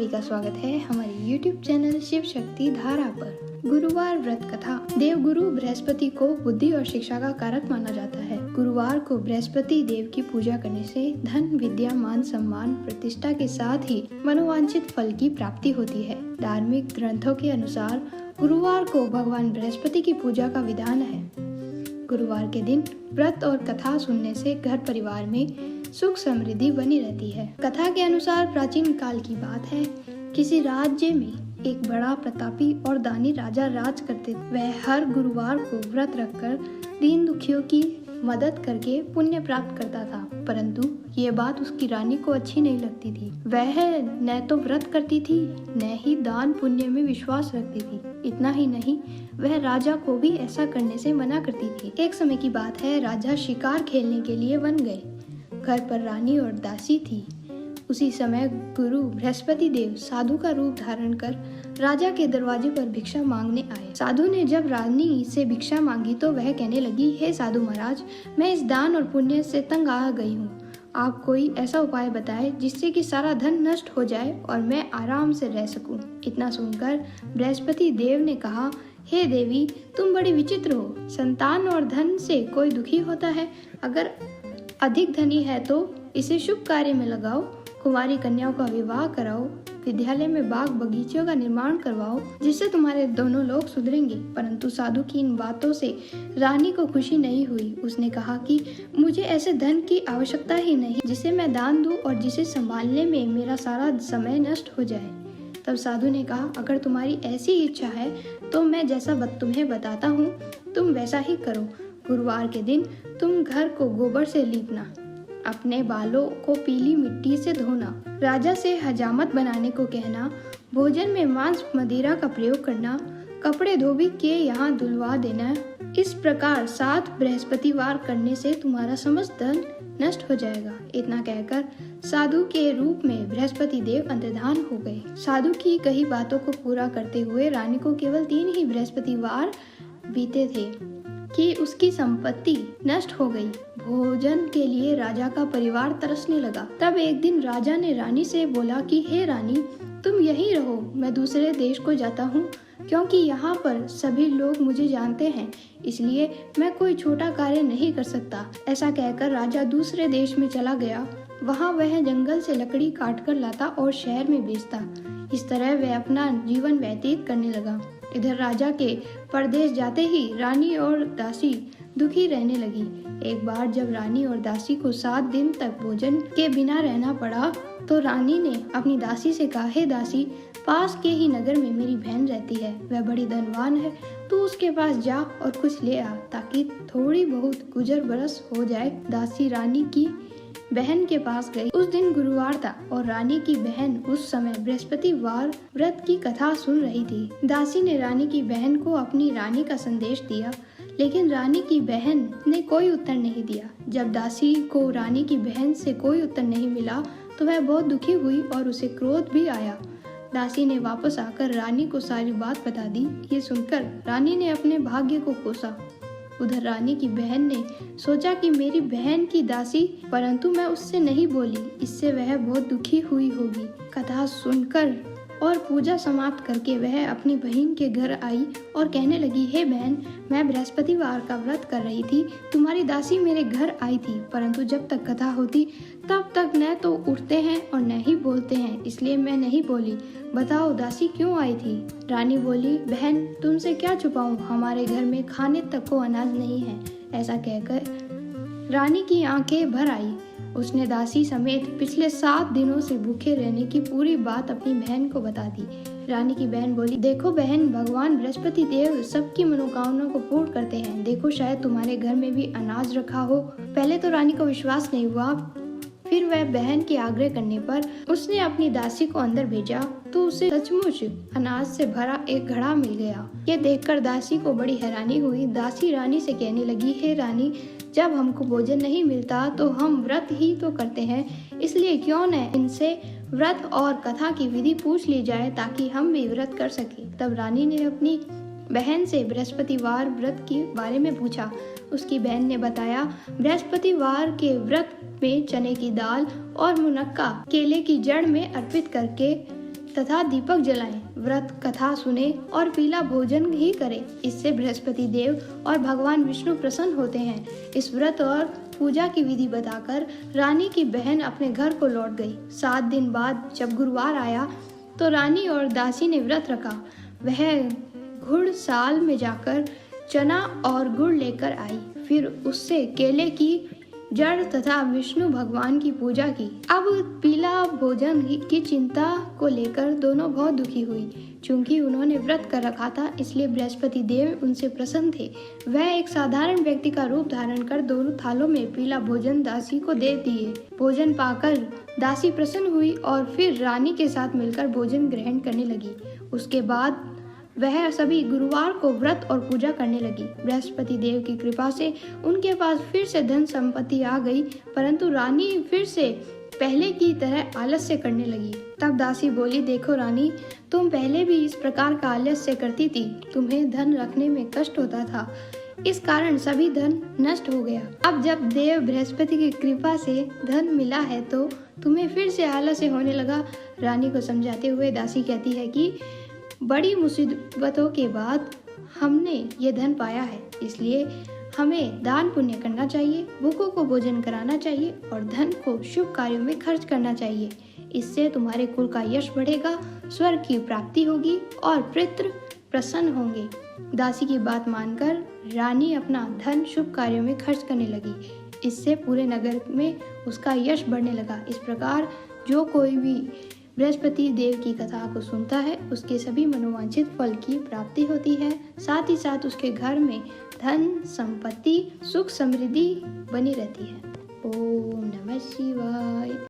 सभी का स्वागत है हमारे YouTube चैनल शिव शक्ति धारा पर। गुरुवार व्रत कथा। देवगुरु बृहस्पति को बुद्धि और शिक्षा का कारक माना जाता है। गुरुवार को बृहस्पति देव की पूजा करने से धन, विद्या, मान सम्मान, प्रतिष्ठा के साथ ही मनोवांछित फल की प्राप्ति होती है। धार्मिक ग्रंथों के अनुसार गुरुवार को भगवान बृहस्पति की पूजा का विधान है। गुरुवार के दिन व्रत और कथा सुनने से घर परिवार में सुख समृद्धि बनी रहती है। कथा के अनुसार प्राचीन काल की बात है। किसी राज्य में एक बड़ा प्रतापी और दानी राजा राज करते थे। वह हर गुरुवार को व्रत रखकर दीन दुखियों की मदद करके पुण्य प्राप्त करता था, परंतु ये बात उसकी रानी को अच्छी नहीं लगती थी। वह न तो व्रत करती थी, न ही दान पुण्य में विश्वास रखती थी। इतना ही नहीं, वह राजा को भी ऐसा करने से मना करती थी। एक समय की बात है, राजा शिकार खेलने के लिए वन गए। घर पर रानी और दासी थी। उसी समय गुरु बृहस्पति देव साधु का रूप धारण कर राजा के दरवाजे पर भिक्षा मांगने आए। साधु ने जब रानी से भिक्षा मांगी तो वह कहने लगी, हे साधु महाराज, मैं इस दान और पुण्य से तंग आ गई हूँ। आप कोई ऐसा उपाय बताएं जिससे कि सारा धन नष्ट हो जाए और मैं आराम से रह सकूं। इतना सुनकर बृहस्पति देव ने कहा, हे देवी, तुम बड़ी विचित्र हो। संतान और धन से कोई दुखी होता है? अगर अधिक धनी है तो इसे शुभ कार्य में लगाओ। कुंवारी कन्याओं का विवाह कराओ। विद्यालय में बाग बगीचों का निर्माण करवाओ, जिससे तुम्हारे दोनों लोग सुधरेंगे। परंतु साधु की इन बातों से रानी को खुशी नहीं हुई। उसने कहा कि मुझे ऐसे धन की आवश्यकता ही नहीं जिसे मैं दान दूं और जिसे संभालने में मेरा सारा समय नष्ट हो जाए। तब साधु ने कहा, अगर तुम्हारी ऐसी इच्छा है तो मैं जैसा तुम्हें बताता हूँ तुम वैसा ही करो। गुरुवार के दिन तुम घर को गोबर से लीपना, अपने बालों को पीली मिट्टी से धोना, राजा से हजामत बनाने को कहना, भोजन में मांस मदिरा का प्रयोग करना, कपड़े धोबी के यहाँ धुलवा देना। इस प्रकार 7 बृहस्पतिवार करने से तुम्हारा समस्त धन नष्ट हो जाएगा। इतना कहकर साधु के रूप में बृहस्पति देव अंतर्धान हो गए। साधु की कही बातों को पूरा करते हुए रानी को केवल 3 ही बृहस्पतिवार बीते थे कि उसकी संपत्ति नष्ट हो गई। भोजन के लिए राजा का परिवार तरसने लगा। तब एक दिन राजा ने रानी से बोला कि हे रानी, तुम यहीं रहो, मैं दूसरे देश को जाता हूँ, क्योंकि यहाँ पर सभी लोग मुझे जानते हैं, इसलिए मैं कोई छोटा कार्य नहीं कर सकता। ऐसा कहकर राजा दूसरे देश में चला गया। वहाँ वह जंगल से लकड़ी काट कर लाता और शहर में बेचता। इस तरह वह अपना जीवन व्यतीत करने लगा। इधर राजा के परदेश जाते ही रानी और दासी दुखी रहने लगी। एक बार जब रानी और दासी को 7 दिन तक भोजन के बिना रहना पड़ा तो रानी ने अपनी दासी से कहा, हे दासी, पास के ही नगर में मेरी बहन रहती है, वह बड़ी धनवान है, तू उसके पास जा और कुछ ले आ ताकि थोड़ी बहुत गुजर बरस हो जाए। दासी रानी की बहन के पास गई। उस दिन गुरुवार था और रानी की बहन उस समय बृहस्पतिवार व्रत की कथा सुन रही थी। दासी ने रानी की बहन को अपनी रानी का संदेश दिया, लेकिन रानी की बहन ने कोई उत्तर नहीं दिया। जब दासी को रानी की बहन से कोई उत्तर नहीं मिला तो वह बहुत दुखी हुई और उसे क्रोध भी आया। दासी ने वापस आकर रानी को सारी बात बता दी। ये सुनकर रानी ने अपने भाग्य को कोसा। उधर रानी की बहन ने सोचा कि मेरी बहन की दासी, परंतु मैं उससे नहीं बोली, इससे वह बहुत दुखी हुई होगी। कथा सुनकर और पूजा समाप्त करके वह अपनी बहन के घर आई और कहने लगी, हे बहन, मैं बृहस्पतिवार का व्रत कर रही थी, तुम्हारी दासी मेरे घर आई थी, परंतु जब तक कथा होती तब तक न तो उठते हैं और न ही बोलते हैं, इसलिए मैं नहीं बोली। बताओ दासी क्यों आई थी? रानी बोली, बहन, तुमसे क्या छुपाऊं, हमारे घर में खाने तक को अनाज नहीं है। ऐसा कहकर रानी की आंखें भर आई। उसने दासी समेत पिछले 7 दिनों से भूखे रहने की पूरी बात अपनी बहन को बता दी। रानी की बहन बोली, देखो बहन, भगवान बृहस्पति देव सबकी मनोकामनाओं को पूर्ण करते हैं। देखो, शायद तुम्हारे घर में भी अनाज रखा हो। पहले तो रानी को विश्वास नहीं हुआ, फिर वह बहन के आग्रह करने पर उसने अपनी दासी को अंदर भेजा तो उसे सचमुच अनाज से भरा एक घड़ा मिल गया। ये देखकर दासी को बड़ी हैरानी हुई। दासी रानी से कहने लगी, हे रानी, जब हमको भोजन नहीं मिलता तो हम व्रत ही तो करते हैं, इसलिए क्यों न इनसे व्रत और कथा की विधि पूछ ली जाए ताकि हम भी व्रत कर सके। तब रानी ने अपनी बहन से बृहस्पतिवार व्रत के बारे में पूछा। उसकी बहन ने बताया, बृहस्पतिवार के व्रत में चने की दाल और मुनक्का केले की जड़ में अर्पित करके तथा दीपक जलाएं, व्रत कथा सुने और पीला भोजन ही करें। इससे बृहस्पति देव और भगवान विष्णु प्रसन्न होते हैं। इस व्रत और पूजा की विधि बताकर रानी की बहन अपने घर को लौट गई। 7 दिन बाद जब गुरुवार आया तो रानी और दासी ने व्रत रखा। वह घुड़साल में जाकर चना और गुड़ लेकर आई, फिर उससे केले की जड़ तथा विष्णु भगवान की पूजा की। अब पीला भोजन की चिंता को लेकर दोनों बहुत दुखी हुई। चूंकि उन्होंने व्रत कर रखा था, इसलिए बृहस्पति देव उनसे प्रसन्न थे। वह एक साधारण व्यक्ति का रूप धारण कर दोनों थालों में पीला भोजन दासी को दे दिए। भोजन पाकर दासी प्रसन्न हुई और फिर रानी के साथ मिलकर भोजन ग्रहण करने लगी। उसके बाद वह सभी गुरुवार को व्रत और पूजा करने लगी। बृहस्पति देव की कृपा से उनके पास फिर से धन संपत्ति आ गई, परंतु रानी फिर से पहले की तरह आलस्य करने लगी। तब दासी बोली, देखो रानी, तुम पहले भी इस प्रकार का आलस्य करती थी। तुम्हें धन रखने में कष्ट होता था, इस कारण सभी धन नष्ट हो गया। अब जब देव बृहस्पति की कृपा से धन मिला है तो तुम्हें फिर से आलस्य होने लगा। रानी को समझाते हुए दासी कहती है कि बड़ी मुसीबतों के बाद हमने ये धन पाया है, इसलिए हमें दान पुण्य करना चाहिए, भूखों को भोजन कराना चाहिए और धन को शुभ कार्यों में खर्च करना चाहिए। इससे तुम्हारे कुल का यश बढ़ेगा, स्वर्ग की प्राप्ति होगी और पितृ प्रसन्न होंगे। दासी की बात मानकर रानी अपना धन शुभ कार्यों में खर्च करने लगी। इससे पूरे नगर में उसका यश बढ़ने लगा। इस प्रकार जो कोई भी बृहस्पति देव की कथा को सुनता है, उसके सभी मनोवांछित फल की प्राप्ति होती है। साथ ही साथ उसके घर में धन संपत्ति सुख समृद्धि बनी रहती है। ओम नमः शिवाय।